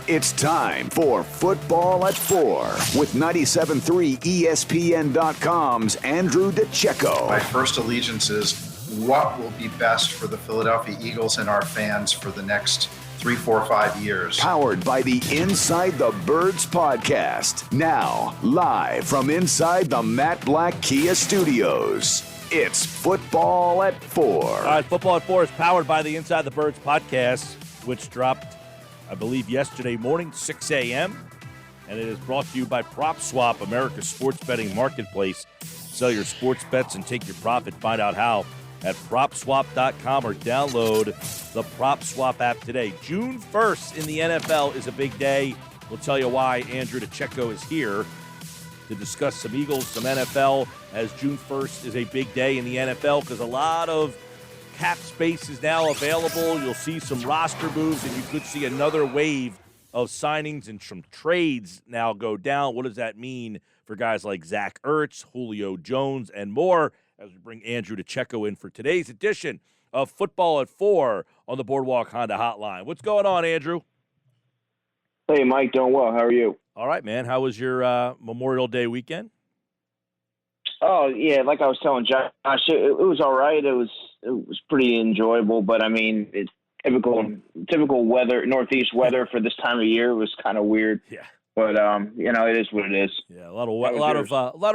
It's time for Football at 4 with 97.3 ESPN.com's Andrew DiCecco. My first allegiance is what will be best for the Philadelphia Eagles and our fans for the next 3, 4, 5 years. Powered by the Inside the Birds podcast. Now, live from inside the Matt Black Kia Studios. It's Football at 4. All right, Football at 4 is powered by the Inside the Birds podcast, which dropped, I believe, yesterday morning, 6 a.m. And it is brought to you by PropSwap, America's sports betting marketplace. Sell your sports bets and take your profit. Find out how at PropSwap.com or download the PropSwap app today. June 1st in the NFL is a big day. We'll tell you why. Andrew DiCecco is here to discuss some Eagles, some NFL, as June 1st is a big day in the NFL because a lot of cap space is now available. You'll see some roster moves, and you could see another wave of signings and some trades now go down. What does that mean for guys like Zach Ertz, Julio Jones, and more, as we bring Andrew DiCecco in for today's edition of Football at 4 on the Boardwalk Honda Hotline. What's going on, Andrew? Hey, Mike, doing well. How are you? All right, man. How was your Memorial Day weekend? Oh, yeah, like I was telling Josh, it was all right. It was pretty enjoyable, but, I mean, it's typical weather, Northeast weather for this time of year was kind of weird. Yeah. But, it is what it is. Yeah, a lot of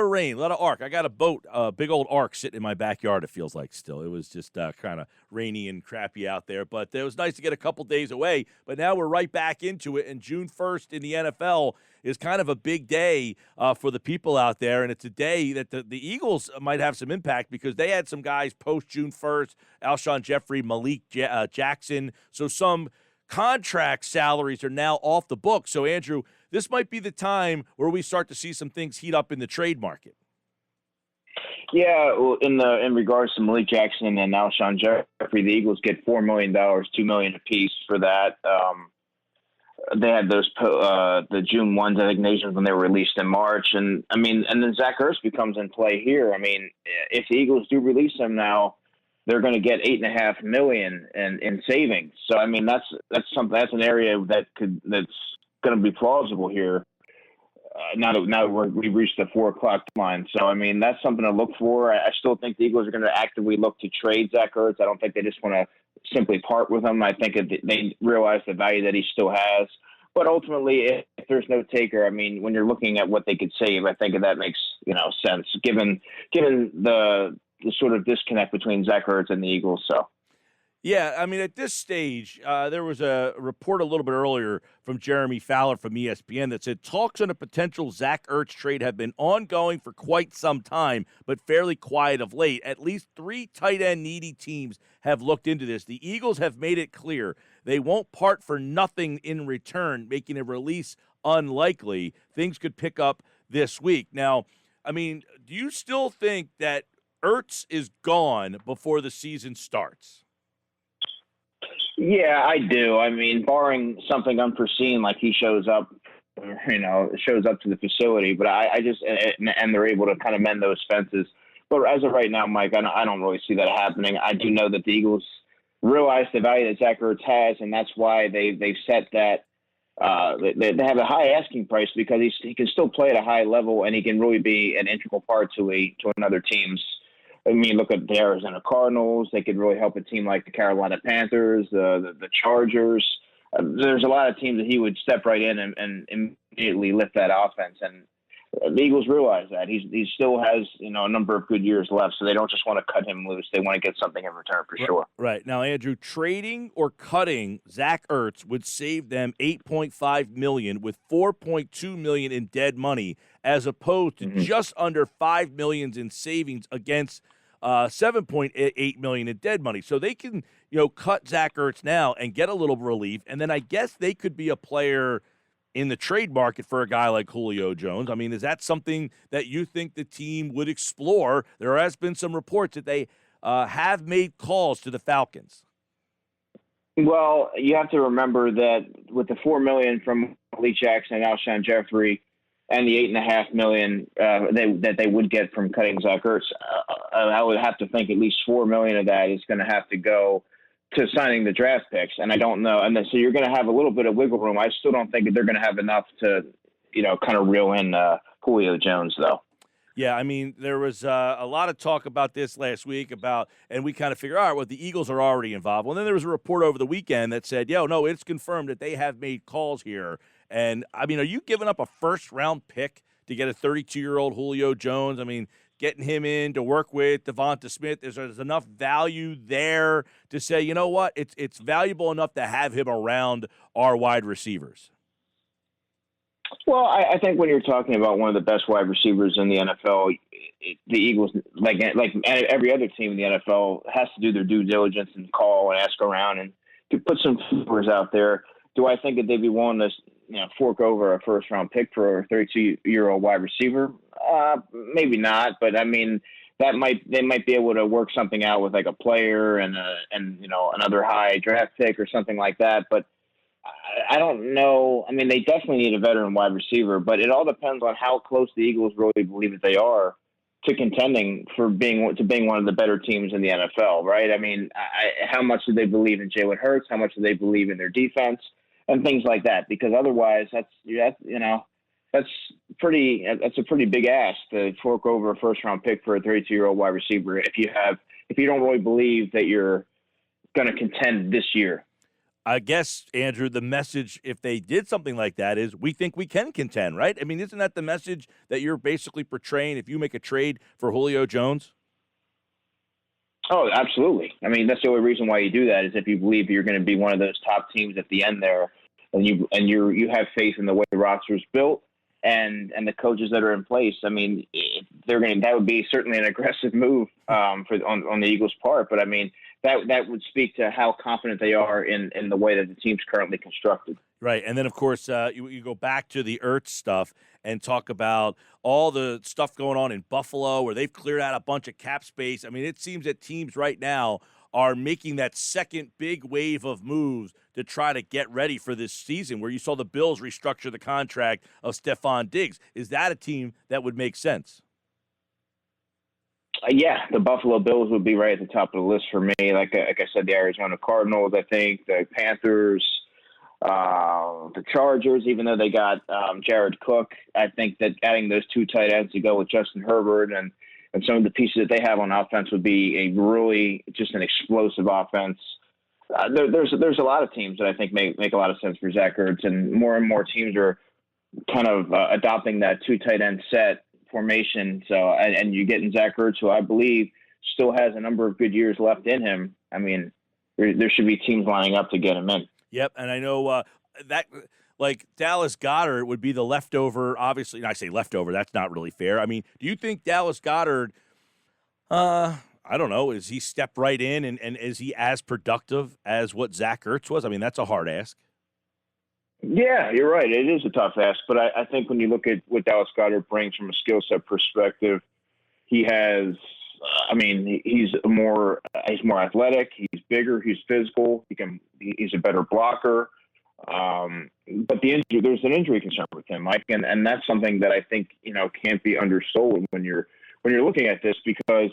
rain, a lot of arc. I got a boat, a big old arc sitting in my backyard, it feels like still. It was just kind of rainy and crappy out there. But it was nice to get a couple days away. But now we're right back into it. And June 1st in the NFL is kind of a big day for the people out there. And it's a day that the Eagles might have some impact because they had some guys post June 1st, Alshon Jeffrey, Malik Jackson. So some contract salaries are now off the book. So, Andrew, this might be the time where we start to see some things heat up in the trade market. Yeah, well, in regards to Malik Jackson and Alshon Jeffrey, the Eagles get $4 million, $2 million apiece for that. They had those the June 1 designations when they were released in March, and then Zach Ertz becomes in play here. I mean, if the Eagles do release him now, they're going to get $8.5 million in savings. So I mean, that's an area that's going to be plausible here. Now we've reached the 4 o'clock line. So, I mean, that's something to look for. I still think the Eagles are going to actively look to trade Zach Ertz. I don't think they just want to simply part with him. I think they realize the value that he still has. But ultimately, if there's no taker, I mean, when you're looking at what they could save, I think that makes, sense, given the sort of disconnect between Zach Ertz and the Eagles. So. Yeah, I mean, at this stage, there was a report a little bit earlier from Jeremy Fowler from ESPN that said talks on a potential Zach Ertz trade have been ongoing for quite some time, but fairly quiet of late. At least 3 tight end needy teams have looked into this. The Eagles have made it clear they won't part for nothing in return, making a release unlikely. Things could pick up this week. Now, I mean, do you still think that Ertz is gone before the season starts? Yeah, I do. I mean, barring something unforeseen, like he shows up to the facility, but I just, and they're able to kind of mend those fences. But as of right now, Mike, I don't really see that happening. I do know that the Eagles realize the value that Zach Ertz has, and that's why they've set that. They have a high asking price because he can still play at a high level, and he can really be an integral part to another team's. I mean, look at the Arizona Cardinals. They could really help a team like the Carolina Panthers, the Chargers. There's a lot of teams that he would step right in and immediately lift that offense. And the Eagles realize that. He still has, a number of good years left, so they don't just want to cut him loose. They want to get something in return for sure. Right. Now, Andrew, trading or cutting Zach Ertz would save them $8.5 million with $4.2 million in dead money, as opposed to just under $5 million in savings against $7.8 million in dead money. So they can, cut Zach Ertz now and get a little relief, and then I guess they could be a player in the trade market for a guy like Julio Jones. I mean, is that something that you think the team would explore? There has been some reports that they have made calls to the Falcons. Well, you have to remember that with the $4 million from Malik Jackson and Alshon Jeffrey and the $8.5 million that they would get from cutting Zach Ertz, I would have to think at least $4 million of that is going to have to go to signing the draft picks. And I don't know. And then, so you're going to have a little bit of wiggle room. I still don't think that they're going to have enough to, kind of reel in Julio Jones, though. Yeah, I mean, there was a lot of talk about this last week and we kind of figured, all right, well, the Eagles are already involved. Well, then there was a report over the weekend that said, no, it's confirmed that they have made calls here. And, I mean, are you giving up a first-round pick to get a 32-year-old Julio Jones? I mean, getting him in to work with Devonta Smith, there's enough value there to say, you know what, it's valuable enough to have him around our wide receivers. Well, I think when you're talking about one of the best wide receivers in the NFL, the Eagles, like every other team in the NFL, has to do their due diligence and call and ask around and to put some numbers out there. Do I think that they'd be willing to, fork over a first-round pick for a 32-year-old wide receiver? Maybe not, but I mean, they might be able to work something out with like a player and another high draft pick or something like that, but. I don't know. I mean, they definitely need a veteran wide receiver, but it all depends on how close the Eagles really believe that they are to contending for being one of the better teams in the NFL, right? I mean, how much do they believe in Jalen Hurts? How much do they believe in their defense and things like that? Because otherwise, that's a pretty big ask to fork over a first round pick for a 32-year-old wide receiver if you don't really believe that you're going to contend this year. I guess, Andrew, the message, if they did something like that, is we think we can contend, right? I mean, isn't that the message that you're basically portraying if you make a trade for Julio Jones? Oh, absolutely. I mean, that's the only reason why you do that is if you believe you're going to be one of those top teams at the end there, and you have faith in the way the roster is built and the coaches that are in place. I mean, that would be certainly an aggressive move on the Eagles' part, but I mean. That would speak to how confident they are in the way that the team's currently constructed. Right. And then, of course, you go back to the Ertz stuff and talk about all the stuff going on in Buffalo where they've cleared out a bunch of cap space. I mean, it seems that teams right now are making that second big wave of moves to try to get ready for this season where you saw the Bills restructure the contract of Stephon Diggs. Is that a team that would make sense? Yeah, the Buffalo Bills would be right at the top of the list for me. Like I said, the Arizona Cardinals, I think, the Panthers, the Chargers, even though they got Jared Cook. I think that adding those two tight ends to go with Justin Herbert and some of the pieces that they have on offense would be a really just an explosive offense. There's a lot of teams that I think make a lot of sense for Zach Ertz, and more teams are kind of adopting that two tight end set formation. So, and you get in Zach Ertz, who I believe still has a number of good years left in him. I mean, there should be teams lining up to get him in. Yep, and I know that like Dallas Goedert would be the leftover. Obviously, and I say leftover. That's not really fair. I mean, do you think Dallas Goedert? I don't know. Is he step right in, and is he as productive as what Zach Ertz was? I mean, that's a hard ask. Yeah, you're right. It is a tough ask, but I think when you look at what Dallas Goedert brings from a skill set perspective, he has. I mean, he's more athletic. He's bigger. He's physical. He's a better blocker. But there's an injury concern with him, Mike, and that's something that I think can't be undersold when you're looking at this because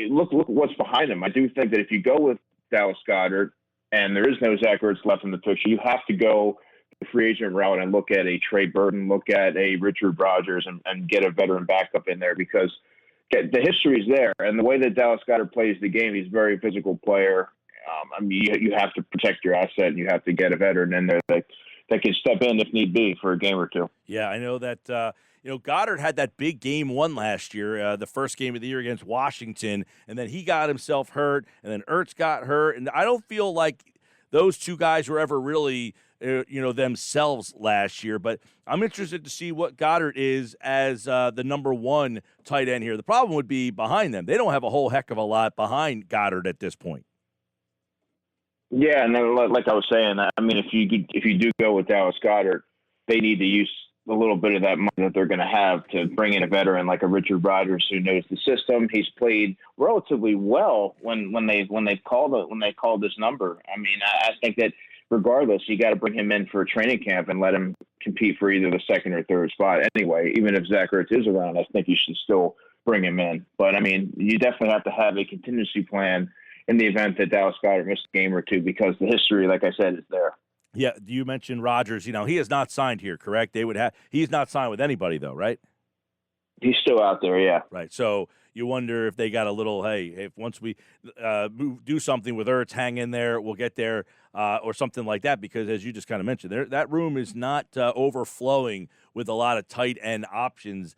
look what's behind him. I do think that if you go with Dallas Goedert, and there is no Zach Ertz left in the picture, you have to go the free agent route and look at a Trey Burton, look at a Richard Rodgers, and get a veteran backup in there because the history is there. And the way that Dallas Goedert plays the game, he's a very physical player. I mean, you have to protect your asset, and you have to get a veteran in there that can step in if need be for a game or two. Yeah, I know that Goddard had that big game one last year, the first game of the year against Washington, and then he got himself hurt, and then Ertz got hurt, and I don't feel like those two guys were ever really, themselves last year. But I'm interested to see what Goddard is as the number one tight end here. The problem would be behind them. They don't have a whole heck of a lot behind Goddard at this point. Yeah, and then like I was saying, I mean, if you do go with Dallas Goedert, they need to use a little bit of that money that they're going to have to bring in a veteran like a Richard Rodgers who knows the system. He's played relatively well when they called this number. I mean, I think that regardless, you got to bring him in for a training camp and let him compete for either the second or third spot. Anyway, even if Zach Ertz is around, I think you should still bring him in. But I mean, you definitely have to have a contingency plan in the event that Dallas Goedert missed a game or two, because the history, like I said, is there. Yeah, you mentioned Rodgers. He has not signed here, correct? He's not signed with anybody, though, right? He's still out there, yeah. Right. So you wonder if they got a little, hey, if once we do something with Ertz, hang in there, we'll get there, or something like that, because as you just kind of mentioned, that room is not overflowing with a lot of tight end options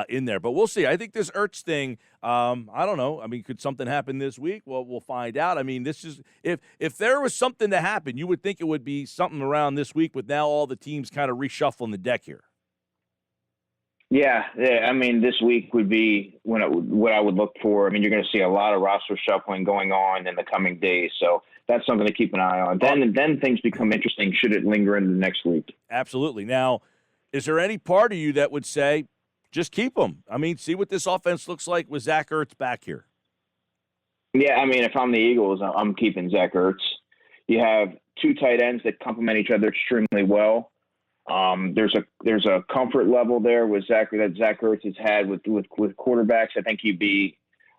in there. But we'll see. I think this Ertz thing, I don't know. I mean, could something happen this week? Well, we'll find out. I mean, this is if there was something to happen, you would think it would be something around this week, with now all the teams kind of reshuffling the deck here. Yeah. I mean, this week would be what I would look for. I mean, you're going to see a lot of roster shuffling going on in the coming days, so that's something to keep an eye on. Then things become interesting should it linger into the next week. Absolutely. Now, is there any part of you that would say, just keep him? I mean, see what this offense looks like with Zach Ertz back here. Yeah, I mean, if I'm the Eagles, I'm keeping Zach Ertz. You have two tight ends that complement each other extremely well. There's a comfort level there with Zach Ertz has had with quarterbacks. I think he'd be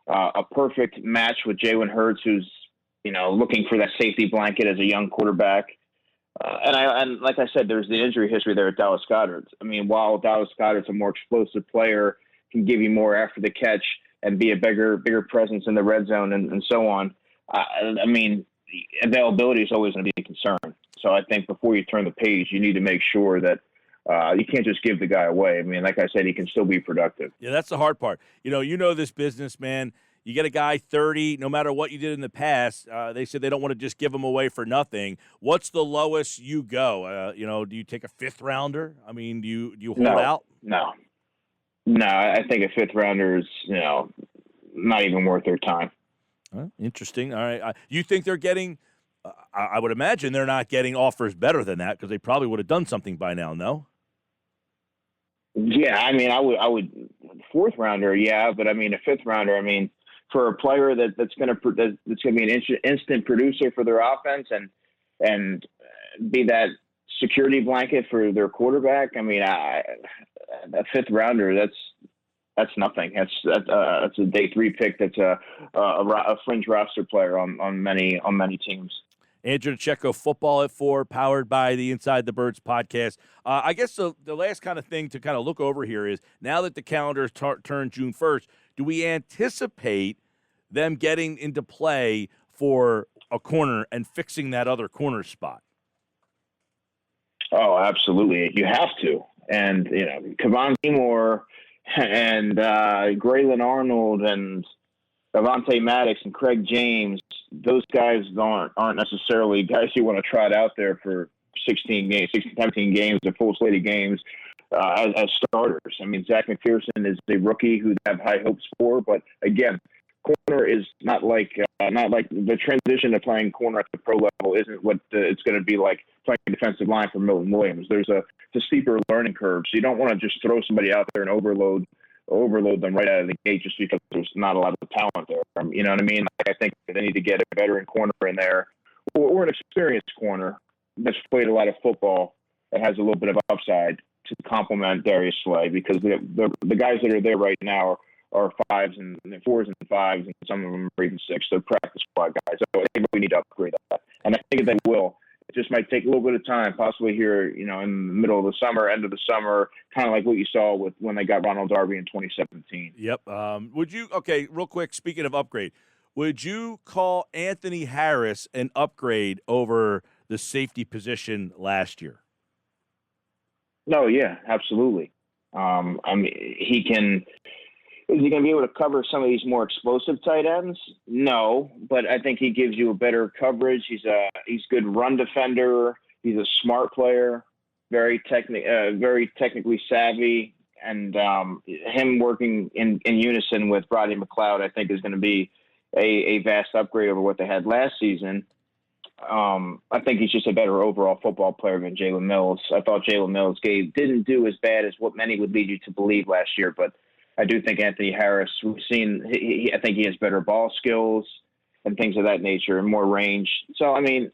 a perfect match with Jalen Hurts, who's looking for that safety blanket as a young quarterback. And like I said, there's the injury history there at Dallas Goedert. I mean, while Dallas Goedert's a more explosive player, can give you more after the catch and be a bigger presence in the red zone and so on. I mean, availability is always going to be a concern. So I think before you turn the page, you need to make sure that you can't just give the guy away. I mean, like I said, he can still be productive. Yeah, that's the hard part. You know this business, man. You get a guy 30, no matter what you did in the past, they said they don't want to just give him away for nothing. What's the lowest you go? Do you take a fifth rounder? I mean, do you hold out? No, I think a fifth rounder is, not even worth their time. Interesting. All right. You think they're getting I would imagine they're not getting offers better than that, because they probably would have done something by now, no? Yeah, I mean, I would fourth rounder, yeah, but I mean, a fifth rounder, I mean, for a player that's going to be an instant producer for their offense and be that security blanket for their quarterback. I mean, a fifth rounder, that's nothing. That's a day 3 pick. That's a fringe roster player on many teams. Andrew DiCecco, Football at 4, powered by the Inside the Birds podcast. I guess the last kind of thing to kind of look over here is, now that the calendar has turned June 1st, do we anticipate them getting into play for a corner and fixing that other corner spot? Oh, absolutely. You have to. And, Kevon Seymour and Graylin Arnold and Avonte Maddox and Craig James, those guys aren't necessarily guys you want to trot out there for 17 games, a full slate of games as starters. I mean, Zach McPherson is a rookie who they have high hopes for, but again, corner is not like the transition to playing corner at the pro level isn't what it's going to be like playing defensive line for Milton Williams. It's a steeper learning curve, so you don't want to just throw somebody out there and overload them right out of the gate just because there's not a lot of talent there. You know what I mean? I think they need to get a veteran corner in there or an experienced corner that's played a lot of football that has a little bit of upside to complement Darius Slay, because the guys that are there right now are 5s and 4s and 5s, and some of them are even 6. They're practice squad guys. So I think we need to upgrade that. And I think they will. It just might take a little bit of time, possibly here, in the middle of the summer, end of the summer, kind of like what you saw when they got Ronald Darby in 2017. Yep. Real quick, speaking of upgrade, would you call Anthony Harris an upgrade over the safety position last year? No, yeah, absolutely. I mean, is he going to be able to cover some of these more explosive tight ends? No, but I think he gives you a better coverage. He's good run defender. He's a smart player, very technically savvy, and him working in unison with Rodney McLeod, I think, is going to be a vast upgrade over what they had last season. I think he's just a better overall football player than Jalen Mills. I thought Jalen Mills didn't do as bad as what many would lead you to believe last year, but I do think Anthony Harris, we've seen, I think he has better ball skills and things of that nature and more range. So, I mean,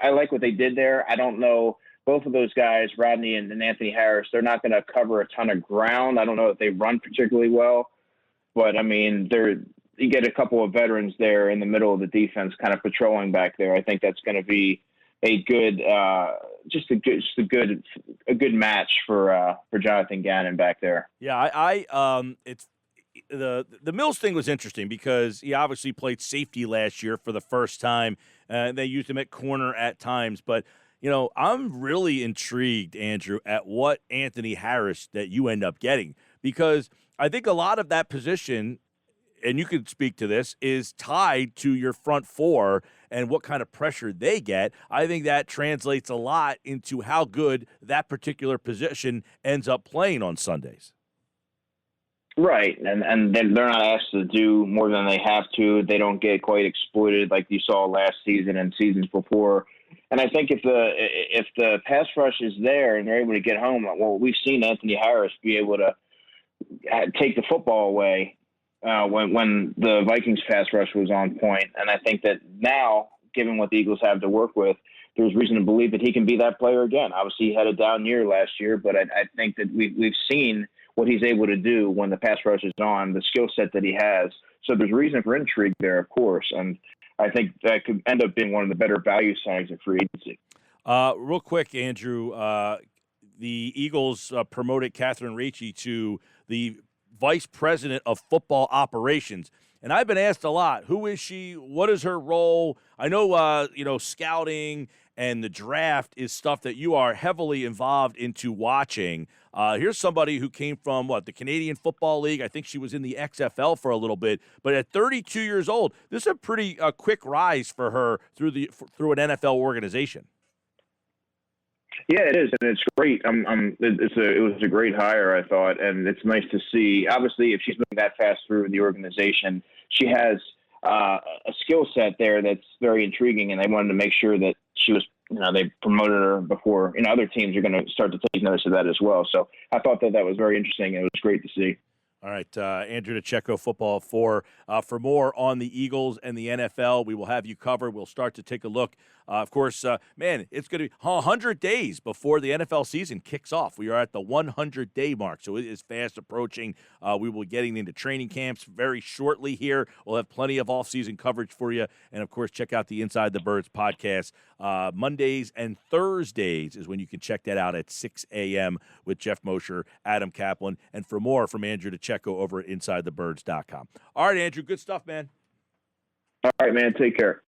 I like what they did there. I don't know. Both of those guys, Rodney and Anthony Harris, they're not going to cover a ton of ground. I don't know if they run particularly well, but I mean, you get a couple of veterans there in the middle of the defense kind of patrolling back there. I think that's going to be a good, a good match for Jonathan Gannon back there. Yeah, it's the Mills thing was interesting because he obviously played safety last year for the first time. They used him at corner at times, but I'm really intrigued, Andrew, at what Anthony Harris that you end up getting, because I think a lot of that position, and you could speak to this, is tied to your front four and what kind of pressure they get. I think that translates a lot into how good that particular position ends up playing on Sundays. Right, and they're not asked to do more than they have to. They don't get quite exploited like you saw last season and seasons before. And I think if the pass rush is there and they're able to get home, well, we've seen Anthony Harris be able to take the football away when the Vikings pass rush was on point. And I think that now, given what the Eagles have to work with, there's reason to believe that he can be that player again. Obviously, he had a down year last year, but I think that we've seen what he's able to do when the pass rush is on, the skill set that he has. So there's reason for intrigue there, of course. And I think that could end up being one of the better value signings in free agency. Real quick, Andrew, the Eagles promoted Catherine Ricci to the Vice President of Football Operations. And I've been asked a lot, who is she? What is her role? I know, scouting and the draft is stuff that you are heavily involved into watching. Here's somebody who came from, the Canadian Football League. I think she was in the XFL for a little bit. But at 32 years old, this is a pretty quick rise for her through an NFL organization. Yeah, it is, and it's great. It was a great hire, I thought, and it's nice to see. Obviously, if she's moving that fast through the organization, she has a skill set there that's very intriguing, and they wanted to make sure that she was. They promoted her before. Other teams are going to start to take notice of that as well. So I thought that was very interesting, and it was great to see. All right, Andrew DiCecco, Football 4. For more on the Eagles and the NFL, we will have you covered. We'll start to take a look. Of course, it's going to be 100 days before the NFL season kicks off. We are at the 100-day mark, so it is fast approaching. We will be getting into training camps very shortly here. We'll have plenty of off-season coverage for you. And, of course, check out the Inside the Birds podcast. Mondays and Thursdays is when you can check that out at 6 a.m. with Jeff Mosher, Adam Kaplan, and for more from Andrew DiCecco over at InsideTheBirds.com. All right, Andrew, good stuff, man. All right, man, take care.